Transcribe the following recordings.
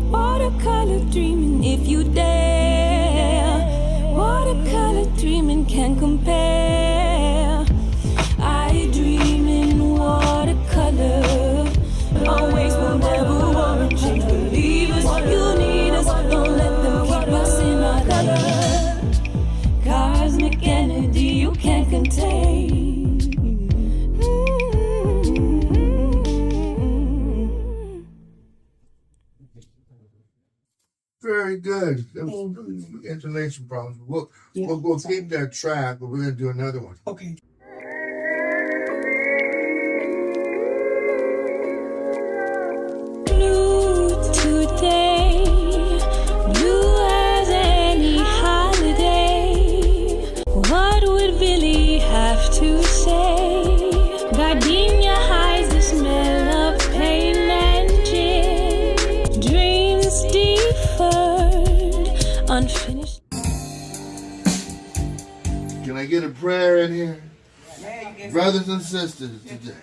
Watercolor dreaming if you dare. Watercolor dreaming can't compare. I dream in watercolor. Always will never warrant change. Believe us, you need us. Don't let them keep us in our color. Cosmic energy you can't contain. Very good. Intonation problems. We'll keep that track, but we're going to do another one. Okay. Blue today, blue as any holiday. What would Billy have to say? Gardiner hides the smell of pain and gin. Dreams deferred, unfinished. Can I get a prayer in here? Brothers and sisters today.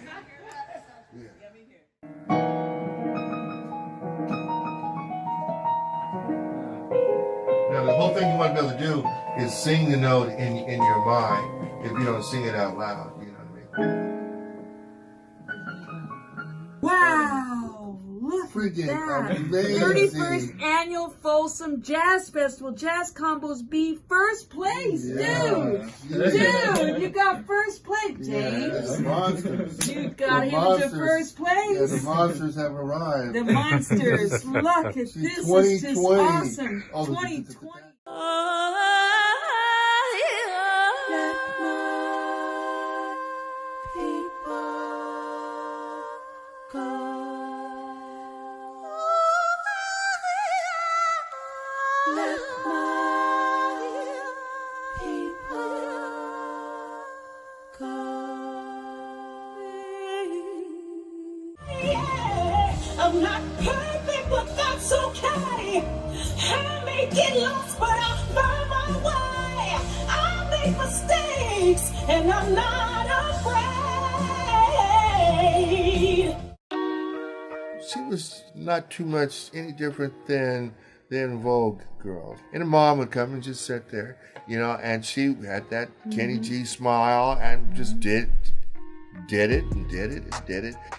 Now, the whole thing you want to be able to do is sing the note in your mind if you don't sing it out loud. You know what I mean? Wow, look Freaking at that. amazing. 31st Annual Folsom Jazz Festival. Jazz Combos B, first place. Yeah. Dude, you got first place, James. The monsters. You got him to first Yeah, place. the monsters have arrived. The monsters. Look at this. This is just 2020. awesome. Oh, 2020. I'm not perfect, but that's okay. I may get lost, but I'll find my way. I make mistakes, and I'm not afraid. She was not too much any different than Vogue girls. And the mom would come and just sit there, you know, and she had that Kenny G smile and just did it.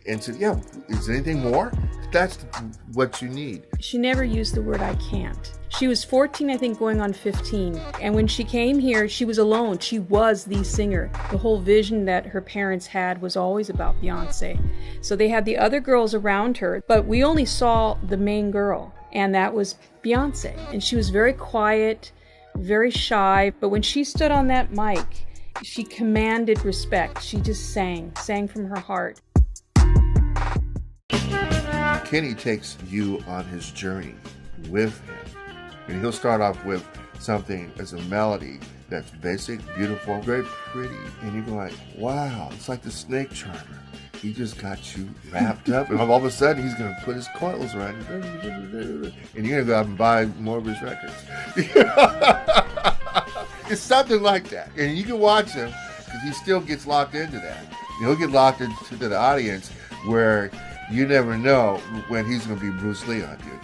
And said, yeah, is there anything more? That's what you need. She never used the word I can't. She was 14, I think, going on 15. And when she came here, she was alone. She was the singer. The whole vision that her parents had was always about Beyonce. So they had the other girls around her, but we only saw the main girl, and that was Beyonce. And she was very quiet, very shy, but when she stood on that mic, she commanded respect. She just sang from her heart. Kenny takes you on his journey with him. And he'll start off with something as a melody that's basic, beautiful, very pretty. And you go like, wow, it's like the snake charmer. He just got you wrapped up. And all of a sudden, he's going to put his coils around you. And you're going to go out and buy more of his records. It's something like that. And you can watch him because he still gets locked into that. He'll get locked into the audience where you never know when he's going to be Bruce Lee on you.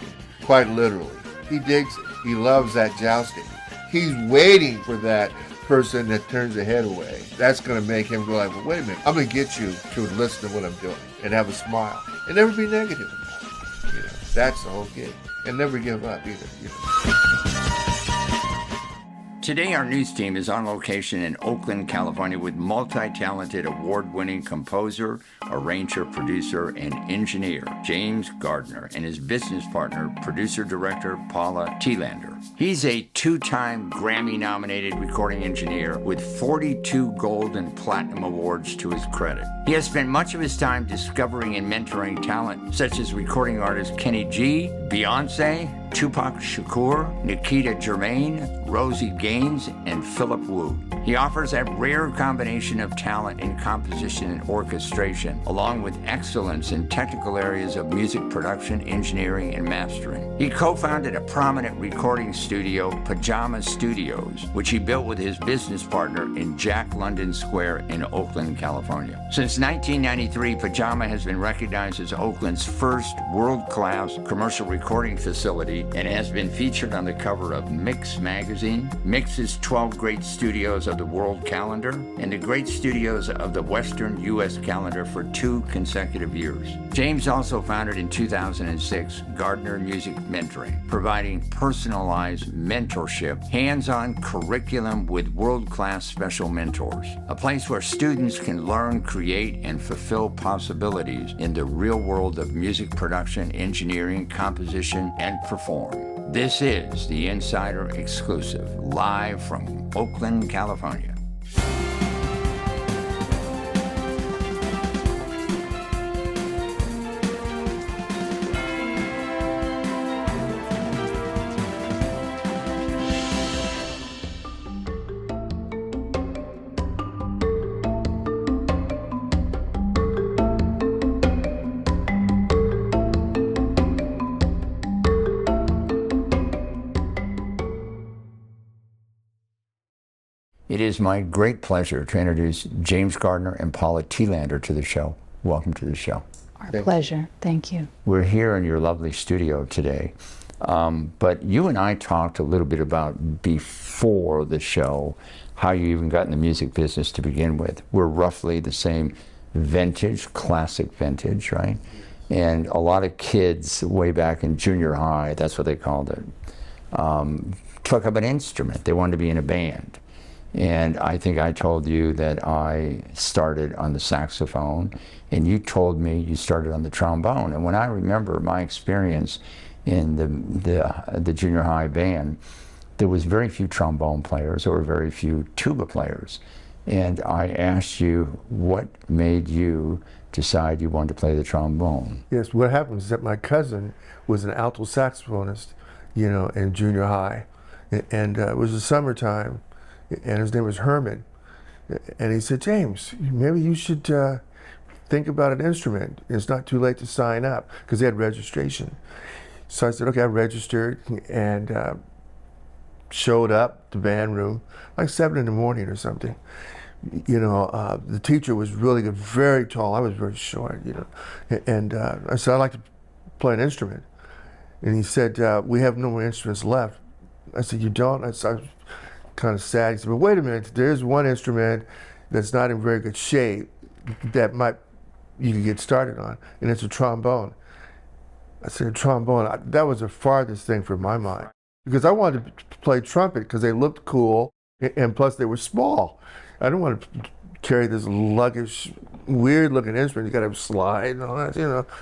Quite literally. He digs it. He loves that jousting. He's waiting for that person that turns the head away. That's going to make him go like, well, wait a minute. I'm going to get you to listen to what I'm doing and have a smile and never be negative about it. You know, that's the whole gig. And never give up either. You know. Today, our news team is on location in Oakland, California with multi-talented, award-winning composer, arranger, producer, and engineer James Gardiner and his business partner, producer-director Paula Telander. He's a two-time Grammy-nominated recording engineer with 42 gold and platinum awards to his credit. He has spent much of his time discovering and mentoring talent such as recording artists Kenny G, Beyonce, Tupac Shakur, Nikita Germain, Rosie Gaines, and Philip Wu. He offers a rare combination of talent in composition and orchestration, along with excellence in technical areas of music production, engineering, and mastering. He co-founded a prominent recording studio, Pajama Studios, which he built with his business partner in Jack London Square in Oakland, California. Since 1993, Pajama has been recognized as Oakland's first world-class commercial recording facility and has been featured on the cover of Mix magazine, Mix's 12 Great Studios of the World Calendar, and the Great Studios of the Western U.S. Calendar for 2 consecutive years. James also founded in 2006 Gardiner Music Mentoring, providing personalized mentorship, hands-on curriculum with world-class special mentors, a place where students can learn, create, and fulfill possibilities in the real world of music production, engineering, composition, and performance. This is the Insider Exclusive, live from Oakland, California. It is my great pleasure to introduce James Gardiner and Paula Telander to the show. Welcome to the show. Our pleasure. Thank you. We're here in your lovely studio today. But you and I talked a little bit about before the show, how you even got in the music business to begin with. We're roughly the same vintage, classic vintage, right? And a lot of kids way back in junior high, that's what they called it, took up an instrument. They wanted to be in a band. And I think I told you that I started on the saxophone, and you told me you started on the trombone. And when I remember my experience in the junior high band, there was very few trombone players or very few tuba players. And I asked you, what made you decide you wanted to play the trombone? Yes, what happened is that my cousin was an alto saxophonist, in junior high. And it was the summertime. And his name was Herman, and he said, James, maybe you should think about an instrument. It's not too late to sign up, because they had registration. So I said, okay, I registered and showed up to band room like 7 in the morning or something. The teacher was really good, very tall. I was very short, And I said, I'd like to play an instrument. And he said, we have no more instruments left. I said, you don't? I said, kind of sad. He said, but wait a minute, there's one instrument that's not in very good shape that you could get started on, and it's a trombone. I said, trombone? That was the farthest thing from my mind, because I wanted to play trumpet because they looked cool, and plus they were small. I don't want to carry this luggage, weird-looking instrument. You got to slide and all that,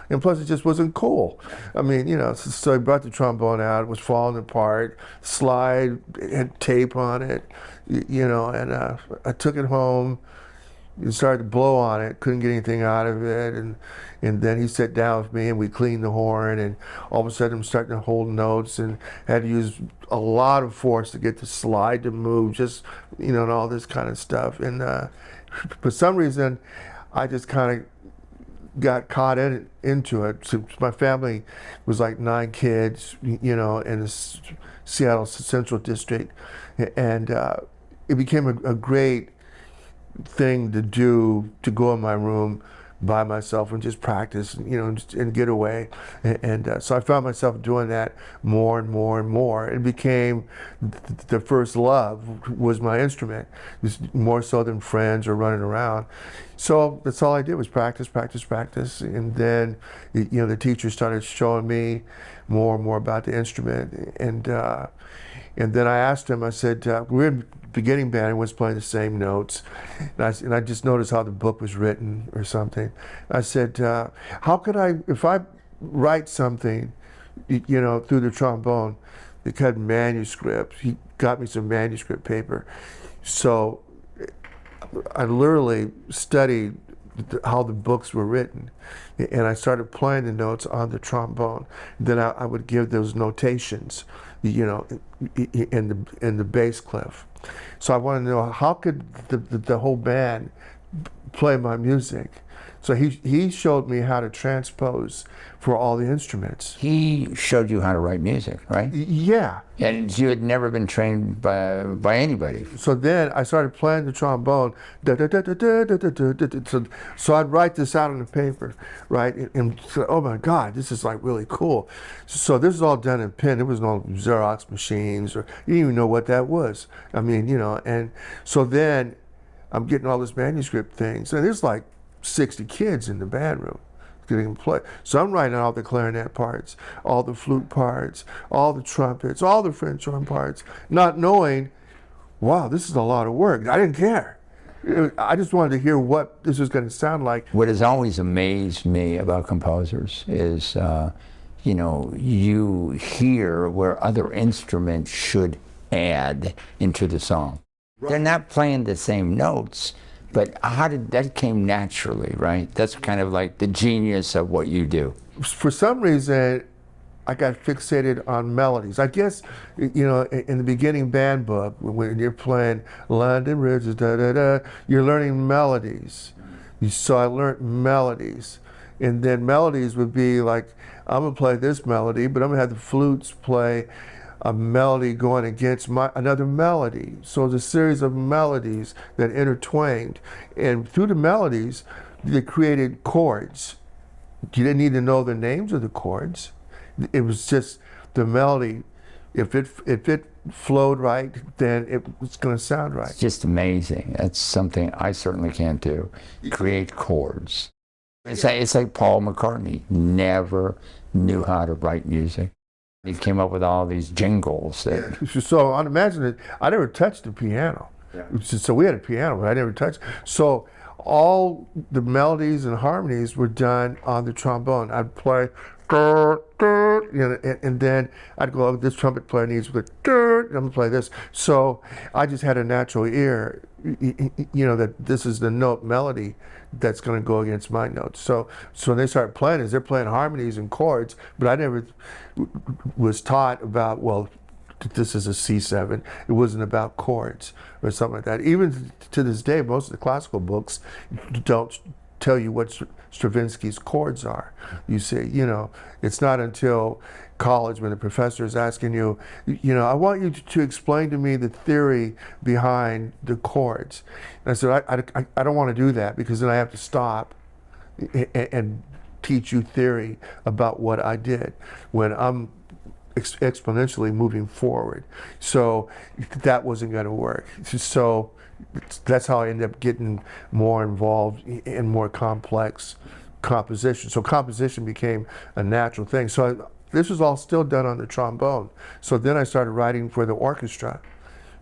And plus, it just wasn't cool. I mean, So I brought the trombone out. It was falling apart. Slide, it had tape on it, And I took it home. And started to blow on it. Couldn't get anything out of it. And then he sat down with me, and we cleaned the horn. And all of a sudden, I'm starting to hold notes, and had to use a lot of force to get the slide to move. Just and all this kind of stuff. And for some reason, I just kind of got caught into it. So my family was like 9 kids, in the Seattle Central District, and it became a great thing to do, to go in my room by myself and just practice, and get away. And so I found myself doing that more and more and more. It became the first love was my instrument, it was more so than friends or running around. So that's all I did was practice. And then, the teacher started showing me more and more about the instrument. And And then I asked him, I said, we're in beginning band, and was playing the same notes. And I just noticed how the book was written or something. I said, how could if I write something, through the trombone, they had manuscripts. He got me some manuscript paper. So I literally studied how the books were written, and I started playing the notes on the trombone. Then I would give those notations, in the bass clef. So I wanted to know, how could the whole band play my music? So he showed me how to transpose for all the instruments. He showed you how to write music, right? Yeah. And you had never been trained by anybody. So then I started playing the trombone. So I'd write this out on the paper, right? And so, oh my God, this is like really cool. So this is all done in pen. There was no Xerox machines, or you didn't even know what that was. I mean, and so then I'm getting all this manuscript things, and there's like 60 kids in the band room getting to play. So I'm writing all the clarinet parts, all the flute parts, all the trumpets, all the French horn parts, not knowing, wow, this is a lot of work. I didn't care. I just wanted to hear what this was going to sound like. What has always amazed me about composers is, you hear where other instruments should add into the song. Right. They're not playing the same notes, but how did that came naturally, right? That's kind of like the genius of what you do. For some reason, I got fixated on melodies. I guess, in the beginning band book, when you're playing London Bridges, you're learning melodies. So I learned melodies. And then melodies would be like, I'm gonna play this melody, but I'm gonna have the flutes play a melody going against another melody. So it's a series of melodies that intertwined. And through the melodies, they created chords. You didn't need to know the names of the chords. It was just the melody. If it flowed right, then it was going to sound right. It's just amazing. That's something I certainly can't do. Create chords. It's like Paul McCartney never knew how to write music. He came up with all these jingles. So imagine it. I never touched the piano. Yeah. So we had a piano, but I never touched. So all the melodies and harmonies were done on the trombone. I'd play, and then I'd go, oh, this trumpet player needs to go, I'm gonna play this. So I just had a natural ear, that this is the note melody that's going to go against my notes. So when they start playing, they're playing harmonies and chords, but I never was taught about, well, this is a C7. It wasn't about chords or something like that. Even to this day, most of the classical books don't tell you what Stravinsky's chords are. You say, it's not until college when the professor is asking you, I want you to explain to me the theory behind the chords. And I said, I don't want to do that, because then I have to stop and teach you theory about what I did when I'm exponentially moving forward. So that wasn't going to work. So that's how I ended up getting more involved in more complex composition. So composition became a natural thing. So this was all still done on the trombone. So then I started writing for the orchestra,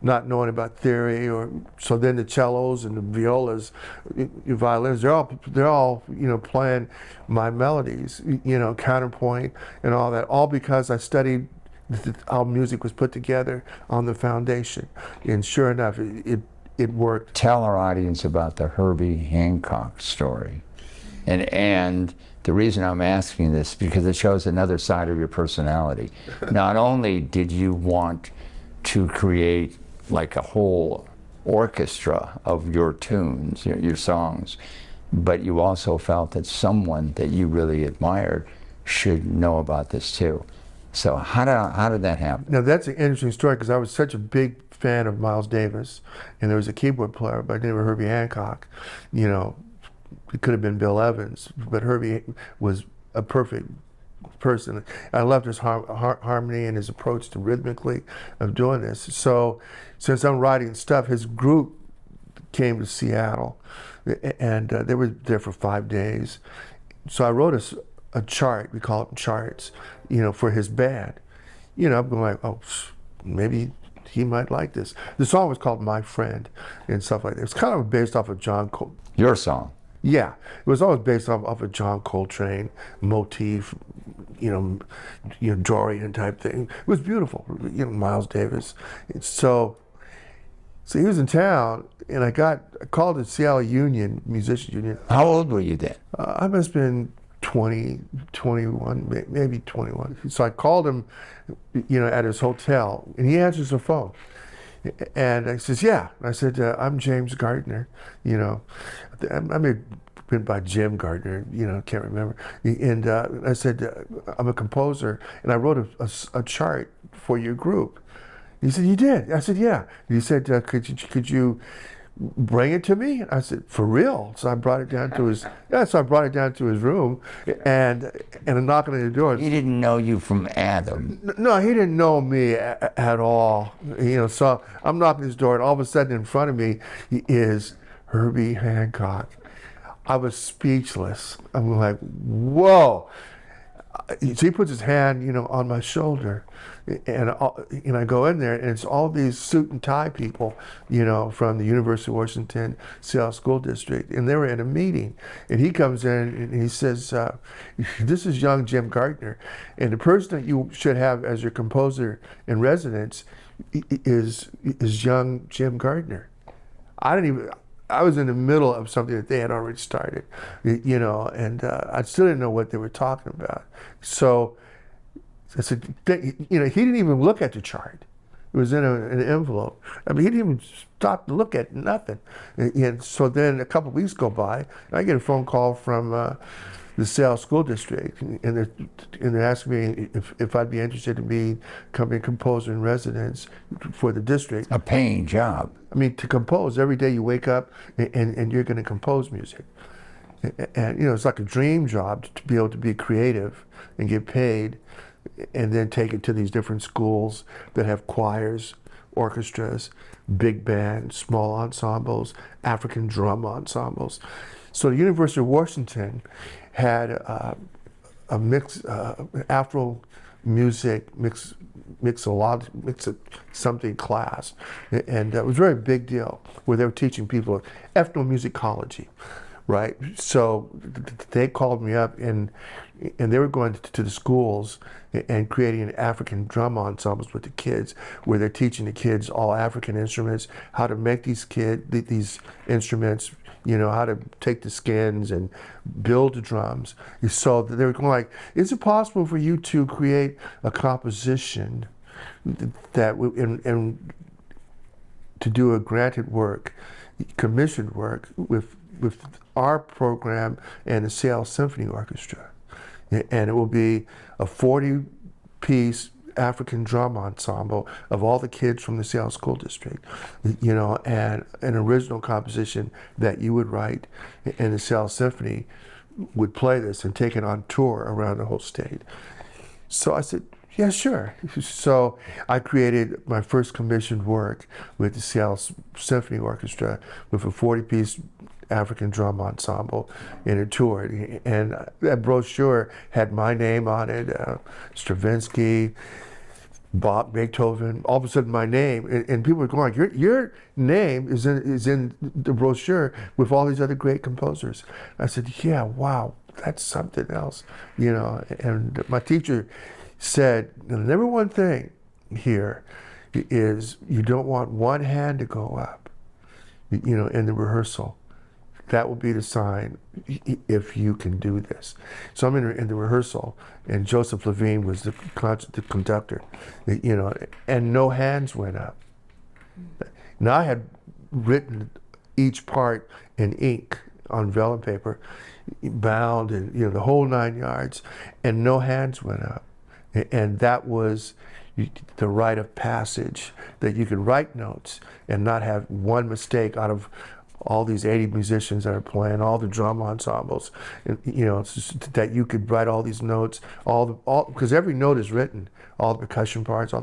not knowing about theory. So then the cellos and the violas, violins, they're all playing my melodies, counterpoint and all that, all because I studied how music was put together on the foundation. And sure enough, it worked. Tell our audience about the Herbie Hancock story. And the reason I'm asking this, because it shows another side of your personality. Not only did you want to create like a whole orchestra of your tunes, your songs, but you also felt that someone that you really admired should know about this too. So how did that happen? Now that's an interesting story, because I was such a big fan of Miles Davis, and there was a keyboard player by the name of Herbie Hancock. It could have been Bill Evans, but Herbie was a perfect person. I loved his harmony and his approach to rhythmically of doing this. So since I'm writing stuff, his group came to Seattle, and they were there for 5 days. So I wrote a chart, we call them charts, for his band. I'm going like, oh, maybe he might like this. The song was called My Friend and stuff like that. It's kind of based off of John Cole. Your song. Yeah, it was always based off a John Coltrane motif, Dorian type thing. It was beautiful, Miles Davis. So he was in town, and I called the Seattle Union, Musicians Union. How old were you then? I must have been 20, 21, maybe 21. So I called him, at his hotel, and he answers the phone. And I says, yeah. I said, I'm James Gardiner, I may have been by Jim Gardiner, can't remember. And I said, I'm a composer, and I wrote a chart for your group. He said, you did? I said, yeah. He said, could you bring it to me? I said, for real? So I brought it down to his room, and I'm knocking on the door. He didn't know you from Adam. No, he didn't know me at all. So I'm knocking his door, and all of a sudden in front of me is Herbie Hancock. I was speechless. I'm like, whoa. So he puts his hand, on my shoulder, and I go in there, and it's all these suit and tie people, from the University of Washington Seattle School District, and they were in a meeting, and he comes in and he says, "This is young Jim Gardiner, and the person that you should have as your composer in residence is young Jim Gardiner." I was in the middle of something that they had already started, and I still didn't know what they were talking about. So I said, he didn't even look at the chart. It was in an envelope. I mean, he didn't even stop to look at nothing. And so then a couple of weeks go by, and I get a phone call from the Seattle School District, and they're asking me if I'd be interested in becoming a composer in residence for the district. A paying job. I mean, to compose, every day you wake up and you're going to compose music. And, it's like a dream job to be able to be creative and get paid, and then take it to these different schools that have choirs, orchestras, big band, small ensembles, African drum ensembles. So the University of Washington had a mix, Afro music, something class, and it was a very big deal where they were teaching people ethnomusicology, right? So they called me up, and they were going to the schools and creating African drum ensembles with the kids, where they're teaching the kids all African instruments, how to make these instruments, how to take the skins and build the drums. So they were going like, is it possible for you to create a composition that and to do a granted work, commissioned work with our program and the Seattle Symphony Orchestra? And it will be a 40-piece African drum ensemble of all the kids from the Seattle School District, and an original composition that you would write, and the Seattle Symphony would play this and take it on tour around the whole state. So I said, yeah, sure. So I created my first commissioned work with the Seattle Symphony Orchestra with a 40-piece African drum ensemble in a tour, and that brochure had my name on it, Stravinsky, Bob, Beethoven, all of a sudden my name, and people were going like, your name is in the brochure with all these other great composers. I said, yeah, wow, that's something else, and my teacher said, the number one thing here is you don't want one hand to go up, in the rehearsal. That will be the sign if you can do this. So I'm in the rehearsal, and Joseph Levine was the conductor, and no hands went up. Now I had written each part in ink on vellum paper, bound, and the whole 9 yards, and no hands went up. And that was the rite of passage, that you could write notes and not have one mistake out of all these 80 musicians that are playing, all the drum ensembles, that you could write all these notes, because every note is written, all the percussion parts,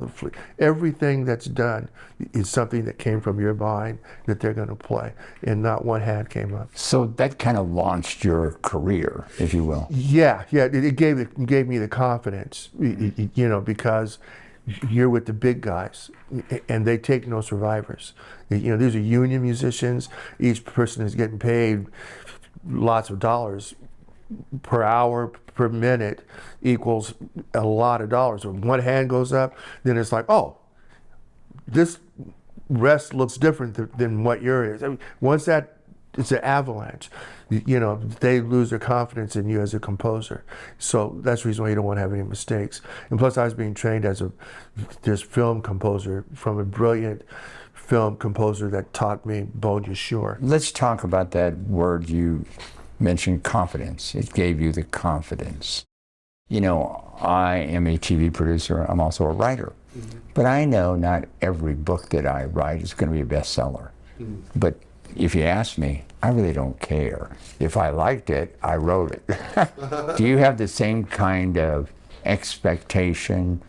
everything that's done is something that came from your mind that they're going to play, and not one hand came up. So that kind of launched your career, if you will. Yeah, it gave me the confidence, because you're with the big guys, and they take no survivors. These are union musicians. Each person is getting paid lots of dollars per hour, per minute, equals a lot of dollars. When one hand goes up, then it's like, oh, this rest looks different than what yours is. I mean, once that, it's an avalanche. They lose their confidence in you as a composer. So that's the reason why you don't want to have any mistakes. And plus, I was being trained as this film composer from a brilliant film composer that taught me, Bon Yashur. Let's talk about that word you mentioned, confidence. It gave you the confidence. I am a TV producer. I'm also a writer. Mm-hmm. But I know not every book that I write is going to be a bestseller. Mm-hmm. But if you ask me, I really don't care. If I liked it, I wrote it. Do you have the same kind of expectation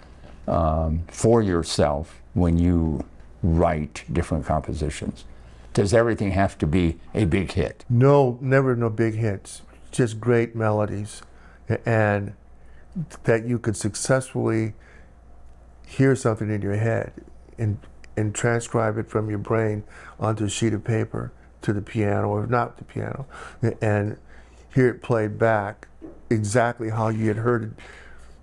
for yourself when you write different compositions? Does everything have to be a big hit? No, never no big hits. Just great melodies, and that you could successfully hear something in your head and transcribe it from your brain onto a sheet of paper to the piano, or not the piano, and hear it played back exactly how you had heard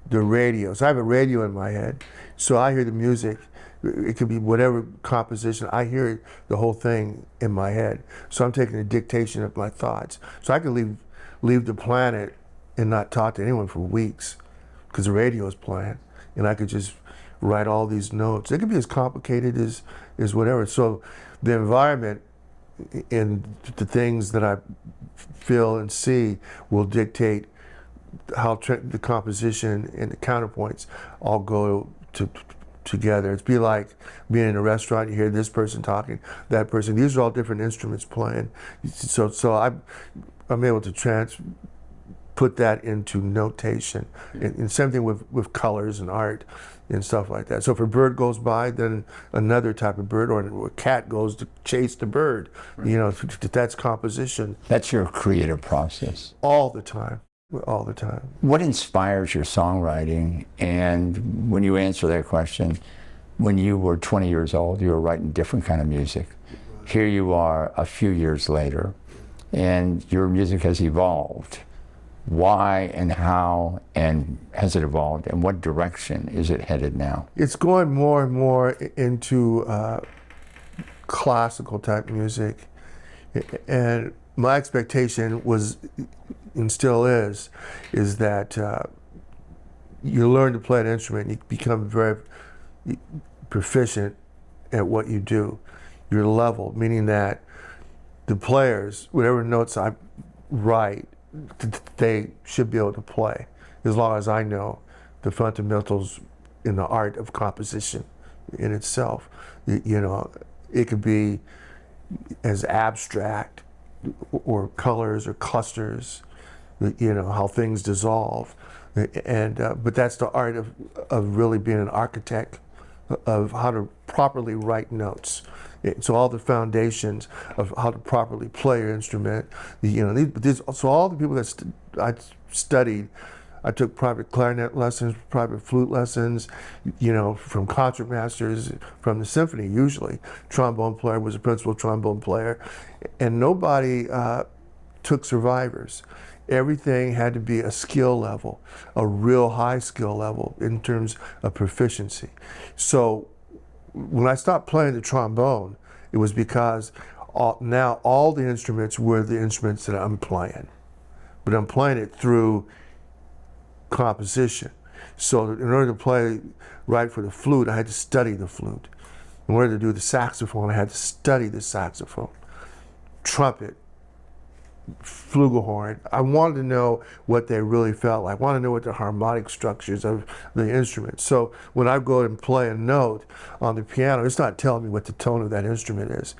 the radio. So I have a radio in my head, so I hear the music. It could be whatever composition. I hear the whole thing in my head. So I'm taking a dictation of my thoughts. So I could leave the planet and not talk to anyone for weeks because the radio is playing, and I could just write all these notes. It could be as complicated as whatever. So the environment and the things that I feel and see will dictate how the composition and the counterpoints all go together. It's be like being in a restaurant, you hear this person talking, that person. These are all different instruments playing. So I'm able to put that into notation. And same thing with colors and art and stuff like that. So if a bird goes by, then another type of bird, or a cat goes to chase the bird. Right. That's composition. That's your creative process. All the time. All the time. What inspires your songwriting? And when you answer that question, when you were 20 years old, you were writing different kind of music. Here you are a few years later, and your music has evolved. Why and how, and has it evolved, and what direction is it headed now? It's going more and more into classical type music, and my expectation was, and still is that you learn to play an instrument, you become very proficient at what you do. You're level, meaning that the players, whatever notes I write, they should be able to play, as long as I know the fundamentals in the art of composition in itself. It could be as abstract, or colors or clusters, how things dissolve, and but that's the art of really being an architect of how to properly write notes. So all the foundations of how to properly play your instrument, so all the people that I studied, I took private clarinet lessons, private flute lessons, from concert masters, from the symphony usually. Trombone player was a principal trombone player, and nobody took survivors. Everything had to be a skill level, a real high skill level in terms of proficiency. So when I stopped playing the trombone, it was because now all the instruments were the instruments that I'm playing, but I'm playing it through composition. So in order to play right for the flute, I had to study the flute. In order to do the saxophone, I had to study the saxophone. Trumpet, flugelhorn. I wanted to know what they really felt like. I wanted to know what the harmonic structures of the instrument. So when I go and play a note on the piano, it's not telling me what the tone of that instrument is,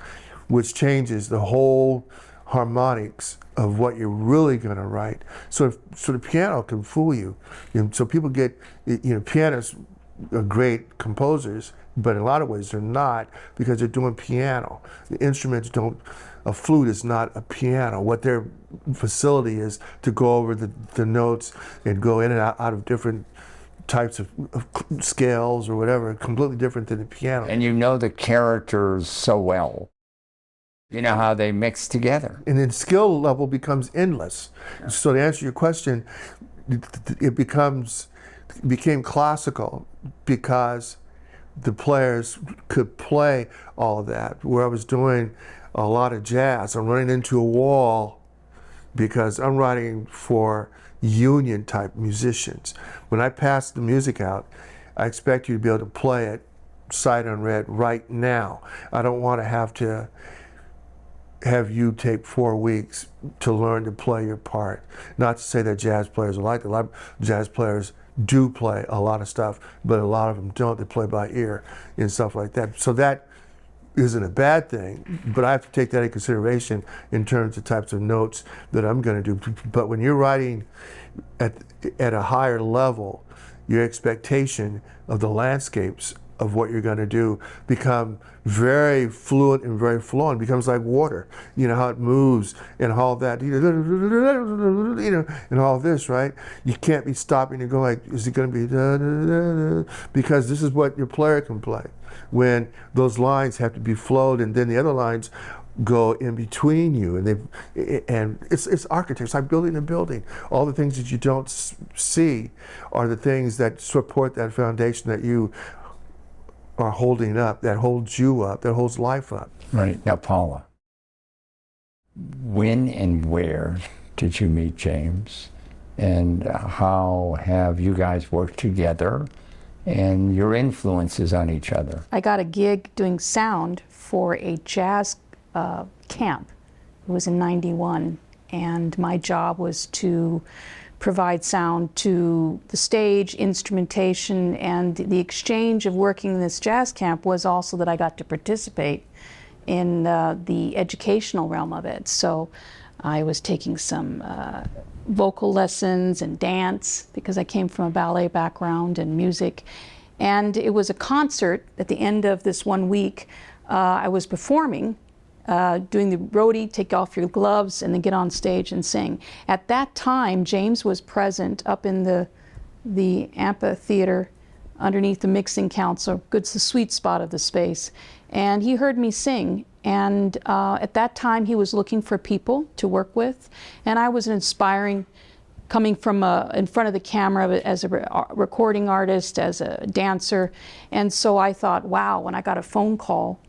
which changes the whole harmonics of what you're really going to write. So the piano can fool you. So people get, pianists are great composers, but in a lot of ways they're not, because they're doing piano. The instruments don't. A flute is not a piano. What their facility is to go over the notes and go in and out of different types of scales or whatever, completely different than the piano. And you know the characters so well. You know how they mix together. And then skill level becomes endless. So to answer your question, it became classical because the players could play all of that. Where I was doing a lot of jazz, I'm running into a wall because I'm writing for union type musicians. When I pass the music out, I expect you to be able to play it sight unread right now. I don't want to have you take 4 weeks to learn to play your part. Not to say that jazz players are like that. A lot of jazz players do play a lot of stuff, but a lot of them don't. They play by ear and stuff like that. So that isn't a bad thing, but I have to take that in consideration in terms of types of notes that I'm going to do. But when you're writing at a higher level, your expectation of the landscapes of what you're going to do become very fluent and very flowing. It becomes like water. You know how it moves and all that. You know, and all this, right? You can't be stopping and going like, is it going to be da, da, da, da? Because this is what your player can play. When those lines have to be flowed, and then the other lines go in between you, and it's architecture. It's like building a building. All the things that you don't see are the things that support that foundation that you are holding up, that holds you up, that holds life up. Right. Now, Paula, when and where did you meet James? And how have you guys worked together and your influences on each other? I got a gig doing sound for a jazz camp. It was in '91, and my job was to provide sound to the stage, instrumentation, and the exchange of working in this jazz camp was also that I got to participate in the educational realm of it. So I was taking some vocal lessons and dance because I came from a ballet background and music. And it was a concert at the end of this 1 week. I was performing, doing the roadie, take off your gloves, and then get on stage and sing. At that time, James was present up in the amphitheater underneath the mixing council. It's the sweet spot of the space. And he heard me sing. And at that time, he was looking for people to work with. And I was inspiring, coming from in front of the camera as a recording artist, as a dancer. And so I thought, wow, when I got a phone call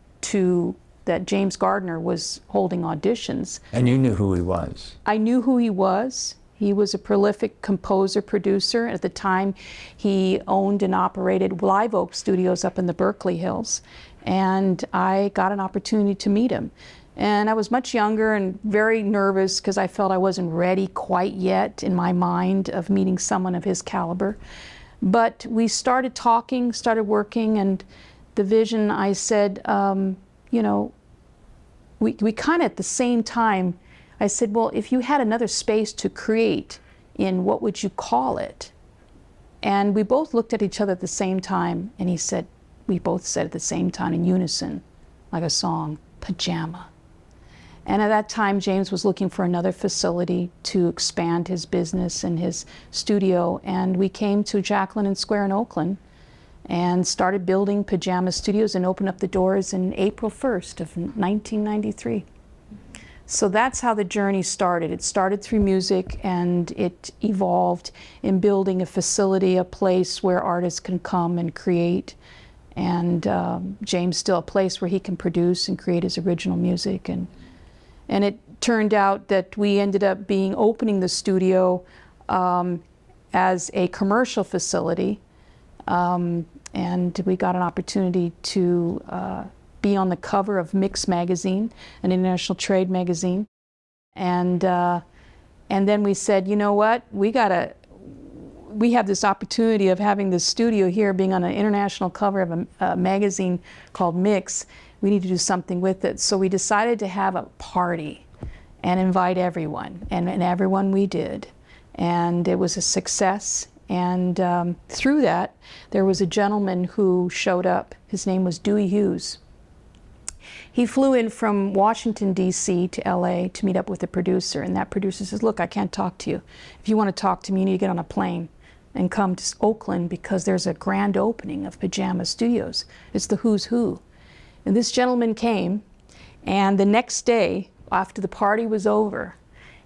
that James Gardiner was holding auditions. And you knew who he was? I knew who he was. He was a prolific composer, producer. At the time, he owned and operated Live Oak Studios up in the Berkeley Hills. And I got an opportunity to meet him. And I was much younger and very nervous because I felt I wasn't ready quite yet in my mind of meeting someone of his caliber. But we started talking, started working, and the vision, I said, you know, we kind of at the same time, I said, well, if you had another space to create in, what would you call it? And we both looked at each other at the same time, and he said, we both said at the same time in unison, like a song, Pajama. And at that time, James was looking for another facility to expand his business and his studio, and we came to Jacqueline Square in Oakland and started building Pajama Studios and opened up the doors in April 1st of 1993. So that's how the journey started. It started through music, and it evolved in building a facility, a place where artists can come and create. And James still a place where he can produce and create his original music. And it turned out that we ended up opening the studio as a commercial facility. And we got an opportunity to be on the cover of Mix magazine, an international trade magazine. And then we said, you know what, we have this opportunity of having this studio here, being on an international cover of a magazine called Mix. We need to do something with it. So we decided to have a party and invite everyone, and everyone we did. And it was a success. And through that, there was a gentleman who showed up. His name was Dewey Hughes. He flew in from Washington, D.C. to L.A. to meet up with the producer. And that producer says, look, I can't talk to you. If you want to talk to me, you need to get on a plane. and come to Oakland because there's a grand opening of Pajama Studios. It's the who's who. And this gentleman came, and the next day, after the party was over,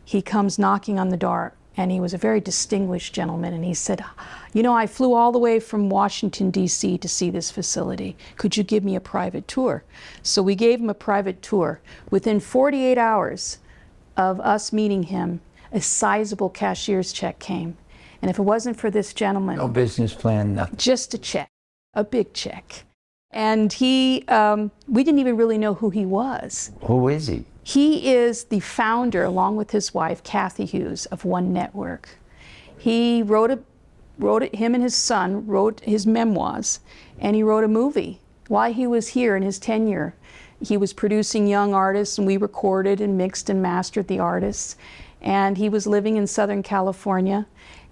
he comes knocking on the door, and he was a very distinguished gentleman, and he said, you know, I flew all the way from Washington, D.C. to see this facility. Could you give me a private tour? So we gave him a private tour. Within 48 hours of us meeting him, a sizable cashier's check came. And if it wasn't for this gentleman... No business plan, nothing. Just a check, a big check. And we didn't even really know who he was. Who is he? He is the founder, along with his wife, Kathy Hughes, of One Network. He him and his son wrote his memoirs, and he wrote a movie. While he was here in his tenure, he was producing young artists, and we recorded and mixed and mastered the artists. And he was living in Southern California.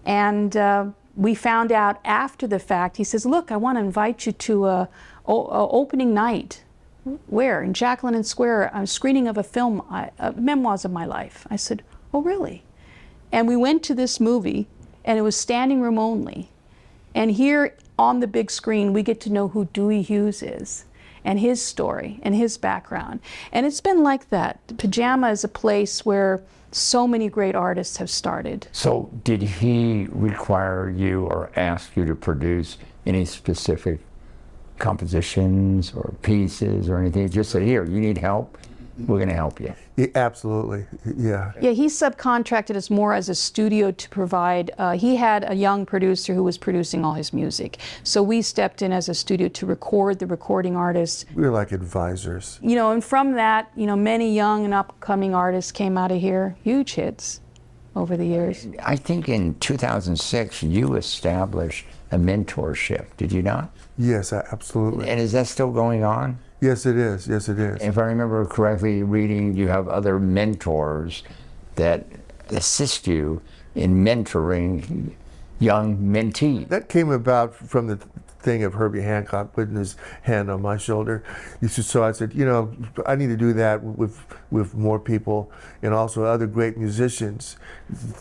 And we found out after the fact, he says, look, I want to invite you to a opening night. Where? In Jacqueline Square, a screening of a film, Memoirs of My Life. I said, oh, really? And we went to this movie, and it was standing room only. And here on the big screen, we get to know who Dewey Hughes is, and his story, and his background. And it's been like that. Pajama is a place where so many great artists have started. So did he require you or ask you to produce any specific compositions or pieces or anything? Just said, here, you need help, we're going to help you. Yeah, absolutely, yeah. Yeah, he subcontracted us more as a studio to provide, he had a young producer who was producing all his music. So we stepped in as a studio to record the recording artists. We were like advisors. You know, and from that, you know, many young and upcoming artists came out of here, huge hits over the years. I think in 2006, you established a mentorship, did you not? Yes, absolutely. And is that still going on? Yes, it is. Yes, it is. If I remember correctly reading, you have other mentors that assist you in mentoring young mentees. That came about from the thing of Herbie Hancock putting his hand on my shoulder. So I said, you know, I need to do that with more people, and also other great musicians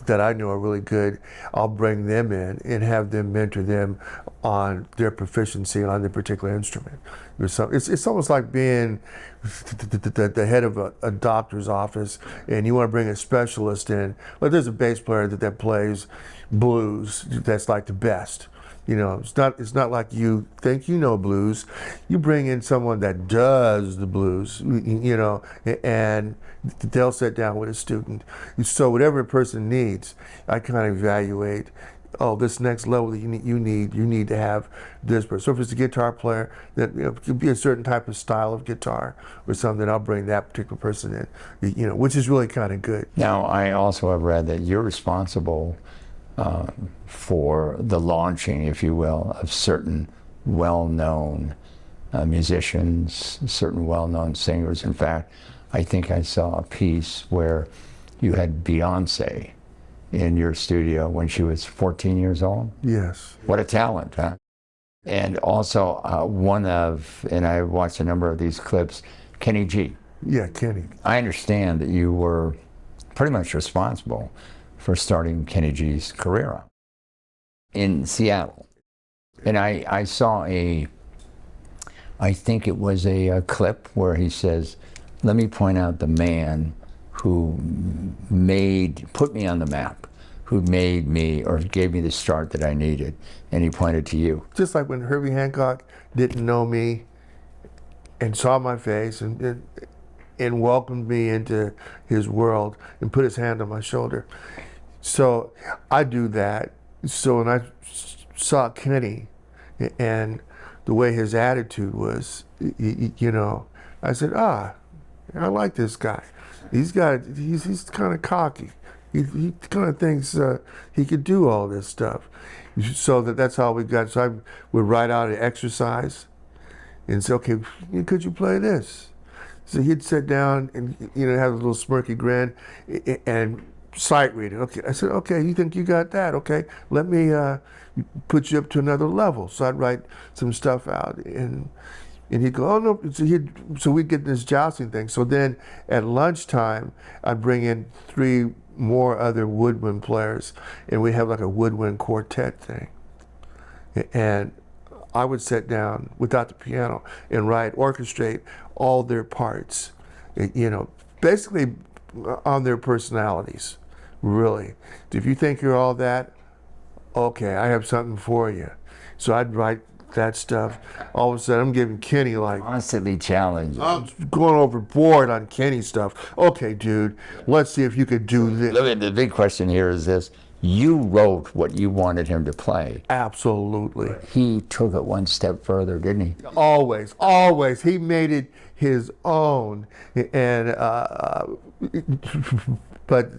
that I know are really good. I'll bring them in and have them mentor them on their proficiency on their particular instrument. It's almost like being the head of a doctor's office, and you want to bring a specialist in. Like there's a bass player that plays blues that's like the best. You know, it's not like you think you know blues. You bring in someone that does the blues, you know, and they'll sit down with a student. So whatever a person needs, I kind of evaluate. Oh, this next level that you need to have this person. So if it's a guitar player, that, you know, it could be a certain type of style of guitar or something. I'll bring that particular person in, you know, which is really kind of good. Now, I also have read that you're responsible for the launching, if you will, of certain well-known musicians, certain well-known singers. In fact, I think I saw a piece where you had Beyonce in your studio when she was 14 years old. Yes. What a talent, huh? And also and I watched a number of these clips, Kenny G. Yeah, Kenny. I understand that you were pretty much responsible for starting Kenny G's career in Seattle. And I saw I think it was a clip where he says, let me point out the man who put me on the map, who made me or gave me the start that I needed, and he pointed to you. Just like when Herbie Hancock didn't know me and saw my face and welcomed me into his world and put his hand on my shoulder. So I do that. So when I saw Kenny and the way his attitude was, you know, I said, I like this guy. He's kind of cocky. He kind of thinks he could do all this stuff. So that's how we got. So I would write out an exercise and say, okay, could you play this? So he'd sit down and, you know, have a little smirky grin and sight read it. Okay, I said, okay, you think you got that? Okay, let me put you up to another level. So I'd write some stuff out, and he'd go, oh no. So we'd get this jousting thing. So then at lunchtime, I'd bring in 3 more other woodwind players, and we have like a woodwind quartet thing. And I would sit down without the piano and orchestrate all their parts, basically on their personalities, really. If you think you're all that, okay, I have something for you. So I'd write that stuff. All of a sudden, I'm giving Kenny Constantly challenged. I'm going overboard on Kenny stuff. Okay, dude, let's see if you could do this. Look, the big question here is this. You wrote what you wanted him to play. Absolutely. He took it one step further, didn't he? Always, always. He made it his own. And but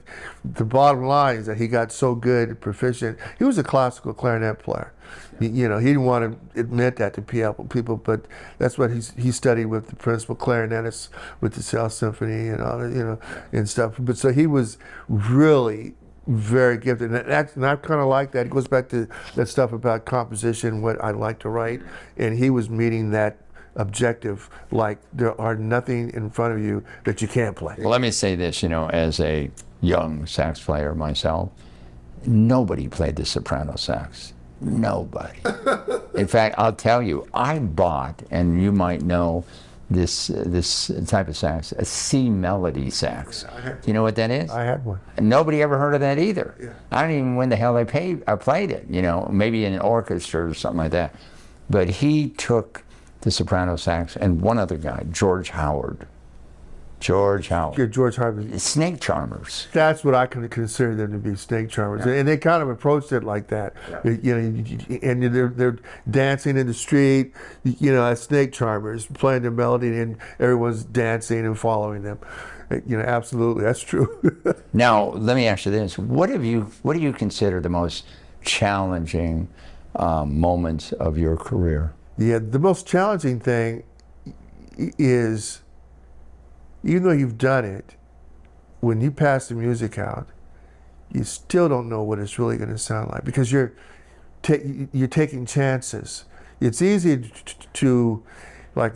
the bottom line is that he got so good and proficient. He was a classical clarinet player. He didn't want to admit that to people, but that's what he studied with the principal clarinetists with the South Symphony and all that, and stuff. But so he was really very gifted, and I kind of like that. It goes back to that stuff about composition, what I like to write, and he was meeting that objective, like there are nothing in front of you that you can't play. Well, let me say this, as a young sax player myself, nobody played the soprano sax. Nobody. In fact, I'll tell you, I bought, and you might know this type of sax, a C melody sax. Do you know what that is? I had one. Nobody ever heard of that either. Yeah. I don't even know when the hell I played it, maybe in an orchestra or something like that. But he took the soprano sax, and one other guy, George Howard. Yeah, George Howard. Snake charmers. That's what I can consider them to be, snake charmers, Yeah. and they kind of approached it like that. Yeah. And they're dancing in the street, as snake charmers, playing their melody, and everyone's dancing and following them. Absolutely, that's true. Now, let me ask you this: what do you consider the most challenging moments of your career? Yeah, the most challenging thing is, even though you've done it, when you pass the music out, you still don't know what it's really going to sound like, because you're taking chances. It's easy to, like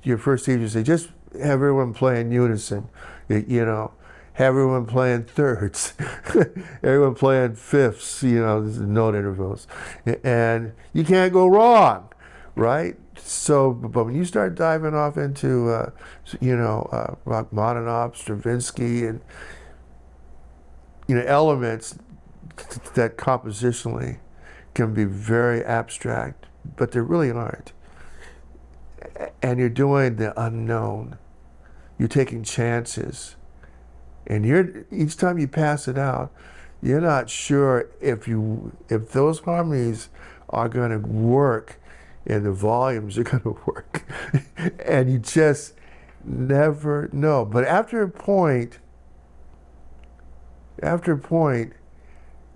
your first teacher say, just have everyone play in unison, have everyone playing thirds, everyone playing fifths, note intervals, and you can't go wrong. Right? So, but when you start diving off into, Rachmaninoff, Stravinsky, and, elements that compositionally can be very abstract, but they really aren't. And you're doing the unknown. You're taking chances. And each time you pass it out, you're not sure if those harmonies are going to work and the volumes are going to work. And you just never know. But after a point,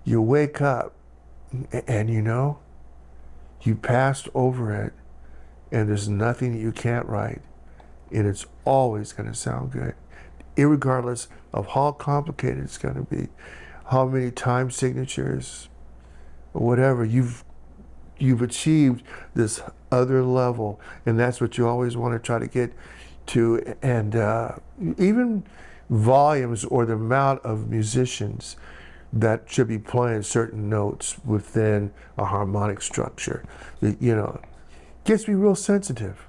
you wake up and you passed over it, and there's nothing that you can't write, and it's always going to sound good, irregardless of how complicated it's going to be, how many time signatures, or whatever. You've achieved this other level, and that's what you always want to try to get to. And even volumes, or the amount of musicians that should be playing certain notes within a harmonic structure, gets me real sensitive.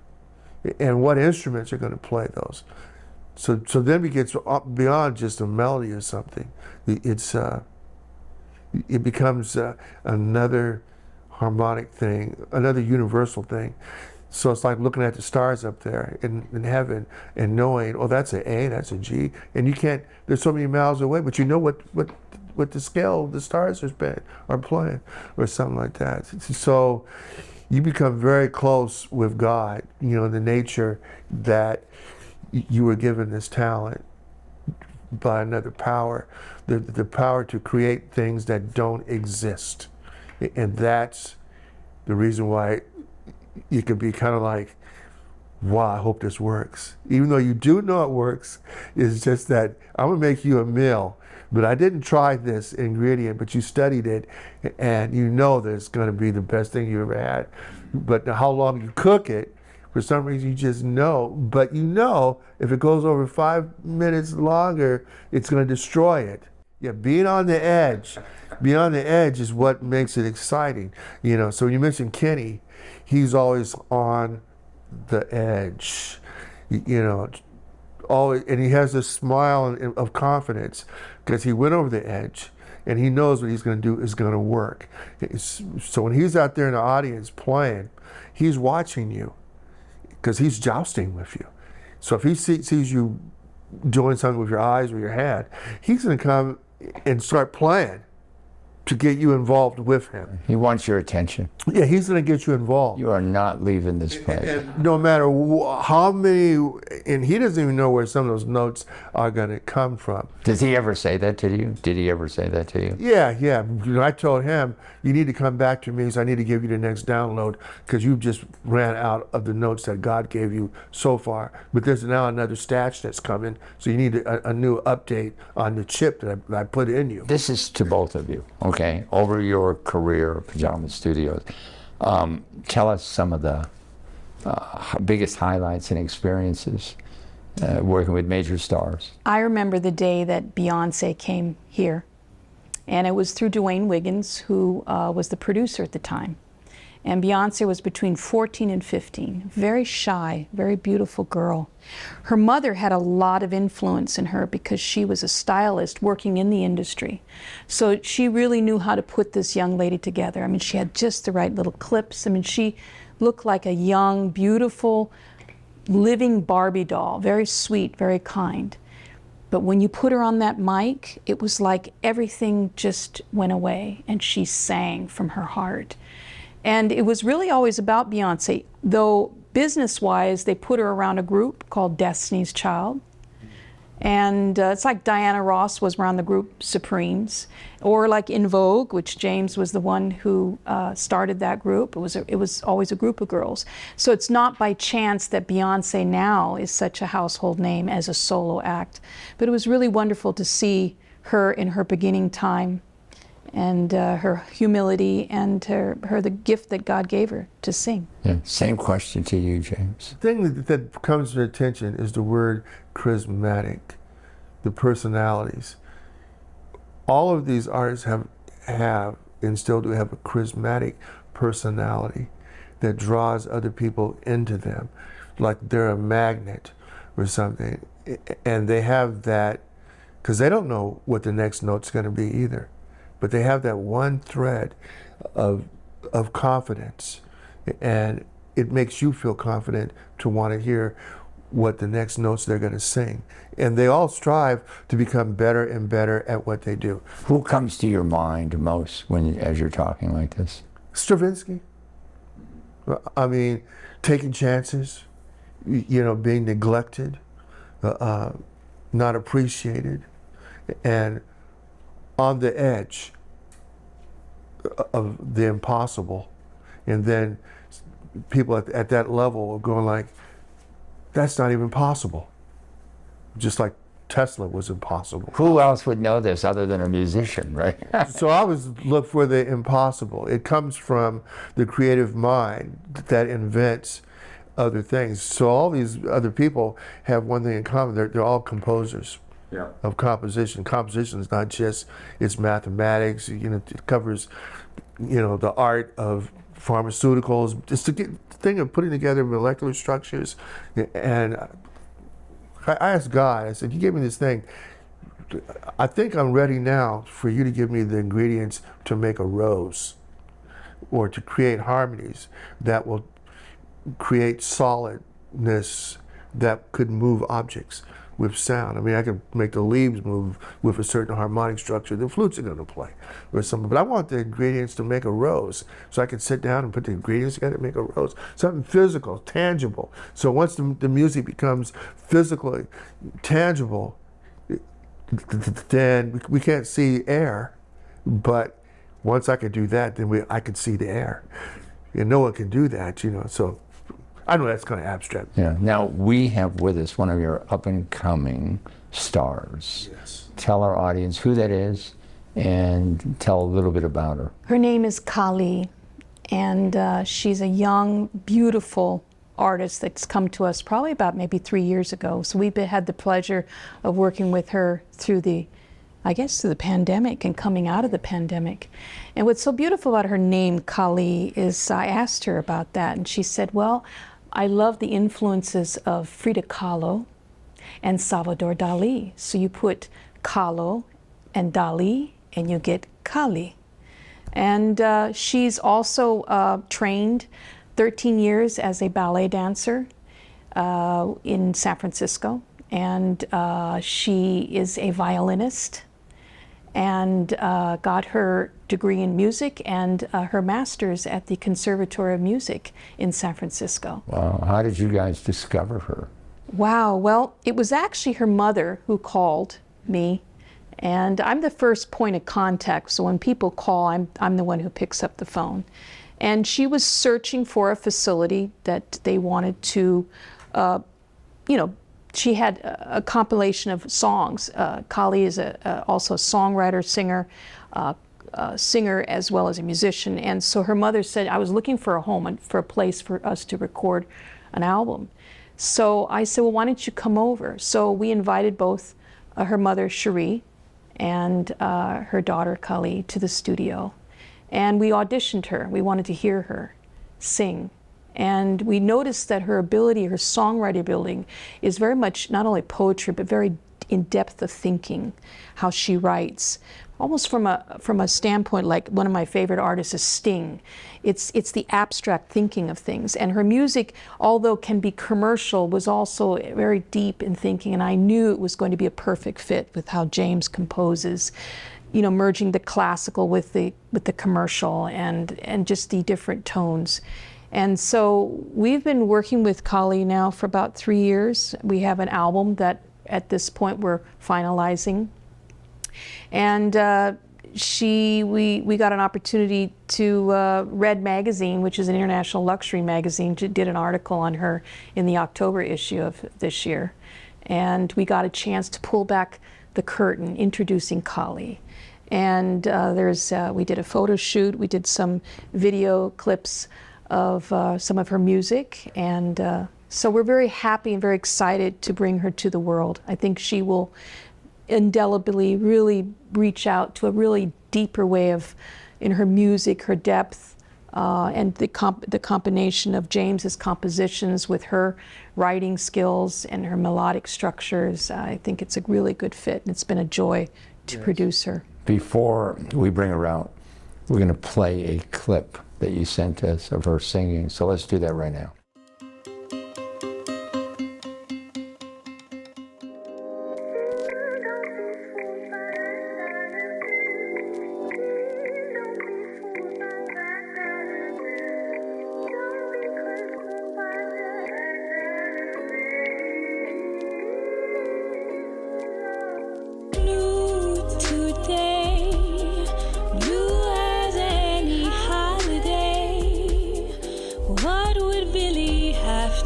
And what instruments are going to play those. So then it gets beyond just a melody or something. It becomes another harmonic thing, another universal thing. So it's like looking at the stars up there in heaven and knowing, oh, that's an A, that's a G, and you can't, there's so many miles away, but you know what the scale the stars are playing, or something like that. So you become very close with God, the nature that you were given this talent by another power, the power to create things that don't exist. And that's the reason why you can be kind of like, wow, I hope this works. Even though you do know it works, it's just that I'm gonna make you a meal, but I didn't try this ingredient, but you studied it, and you know that it's gonna be the best thing you ever had. But how long you cook it, for some reason you just know, but if it goes over 5 minutes longer, it's gonna destroy it. Yeah, being on the edge is what makes it exciting. So when you mention Kenny, he's always on the edge. Always, and he has this smile of confidence because he went over the edge and he knows what he's going to do is going to work. So when he's out there in the audience playing, he's watching you because he's jousting with you. So if he sees you doing something with your eyes or your hand, he's going to come and start playing to get you involved with him. He wants your attention. Yeah, he's going to get you involved. You are not leaving this place. And no matter how many, and he doesn't even know where some of those notes are going to come from. Does he ever say that to you? Did he ever say that to you? Yeah. I told him, you need to come back to me, so I need to give you the next download because you just ran out of the notes that God gave you so far. But there's now another stash that's coming, so you need a new update on the chip that I put in you. This is to both of you, okay? Over your career, Pajama Studios, tell us some of the biggest highlights and experiences working with major stars. I remember the day that Beyonce came here, and it was through Dwayne Wiggins, who was the producer at the time. And Beyonce was between 14 and 15, very shy, very beautiful girl. Her mother had a lot of influence in her because she was a stylist working in the industry. So she really knew how to put this young lady together. I mean, she had just the right little clips. I mean, she looked like a young, beautiful, living Barbie doll, very sweet, very kind. But when you put her on that mic, it was like everything just went away and she sang from her heart. And it was really always about Beyonce, though business-wise, they put her around a group called Destiny's Child. And it's like Diana Ross was around the group Supremes, or like In Vogue, which James was the one who started that group. It was always a group of girls. So it's not by chance that Beyonce now is such a household name as a solo act. But it was really wonderful to see her in her beginning time, and her humility, and her the gift that God gave her to sing. Yeah. Same question to you, James. The thing that comes to attention is the word charismatic, the personalities. All of these artists have and still do have a charismatic personality that draws other people into them, like they're a magnet or something. And they have that, because they don't know what the next note's going to be either. But they have that one thread of confidence, and it makes you feel confident to want to hear what the next notes they're going to sing. And they all strive to become better and better at what they do. Who comes to your mind most as you're talking like this? Stravinsky. I mean, taking chances, being neglected, not appreciated, and on the edge of the impossible. And then people at that level are going like, that's not even possible. Just like Tesla was impossible. Who else would know this other than a musician, right? So I always look for the impossible. It comes from the creative mind that invents other things. So all these other people have one thing in common. They're all composers. Yeah. Of composition. Composition is not just, it's mathematics, it covers, the art of pharmaceuticals. It's the thing of putting together molecular structures. And I asked God, I said, you gave me this thing. I think I'm ready now for you to give me the ingredients to make a rose or to create harmonies that will create solidness that could move objects with sound. I mean, I could make the leaves move with a certain harmonic structure. The flutes are going to play or something. But I want the ingredients to make a rose. So I can sit down and put the ingredients together and make a rose. Something physical, tangible. So once the music becomes physically tangible, then we can't see air. But once I could do that, then I could see the air. And no one can do that, so I know that's kind of abstract. Yeah. Now, we have with us one of your up-and-coming stars. Yes. Tell our audience who that is and tell a little bit about her. Her name is Kali, and she's a young, beautiful artist that's come to us probably about maybe 3 years ago. So we've had the pleasure of working with her through the I guess, through the pandemic and coming out of the pandemic. And what's so beautiful about her name, Kali, is I asked her about that, and she said, well, I love the influences of Frida Kahlo and Salvador Dali. So you put Kahlo and Dali, and you get Kali. And she's also trained 13 years as a ballet dancer in San Francisco. And she is a violinist and got her degree in music and her master's at the Conservatory of Music in San Francisco. Wow. How did you guys discover her? Wow, well, it was actually her mother who called me, and I'm the first point of contact, so when people call, I'm the one who picks up the phone. And she was searching for a facility that they wanted to, she had a compilation of songs. Kali is also a songwriter, singer as well as a musician. And so her mother said, I was looking for a home and for a place for us to record an album. So I said, well, why don't you come over? So we invited both her mother, Cherie, and her daughter, Kali, to the studio. And we auditioned her. We wanted to hear her sing. And we noticed that her ability, her songwriting ability, is very much not only poetry, but very in depth of thinking, how she writes. Almost from a standpoint, like one of my favorite artists is Sting. It's the abstract thinking of things. And her music, although can be commercial, was also very deep in thinking. And I knew it was going to be a perfect fit with how James composes, merging the classical with the commercial and just the different tones. And so we've been working with Kali now for about 3 years. We have an album that at this point we're finalizing. And we got an opportunity to, Red Magazine, which is an international luxury magazine, did an article on her in the October issue of this year. And we got a chance to pull back the curtain introducing Kali. And we did a photo shoot, we did some video clips of some of her music. And so we're very happy and very excited to bring her to the world. I think she will indelibly really reach out to a really deeper way in her music, her depth, and the combination of James's compositions with her writing skills and her melodic structures. I think it's a really good fit, and it's been a joy to produce her. Before we bring her out, we're going to play a clip that you sent us of her singing. So let's do that right now.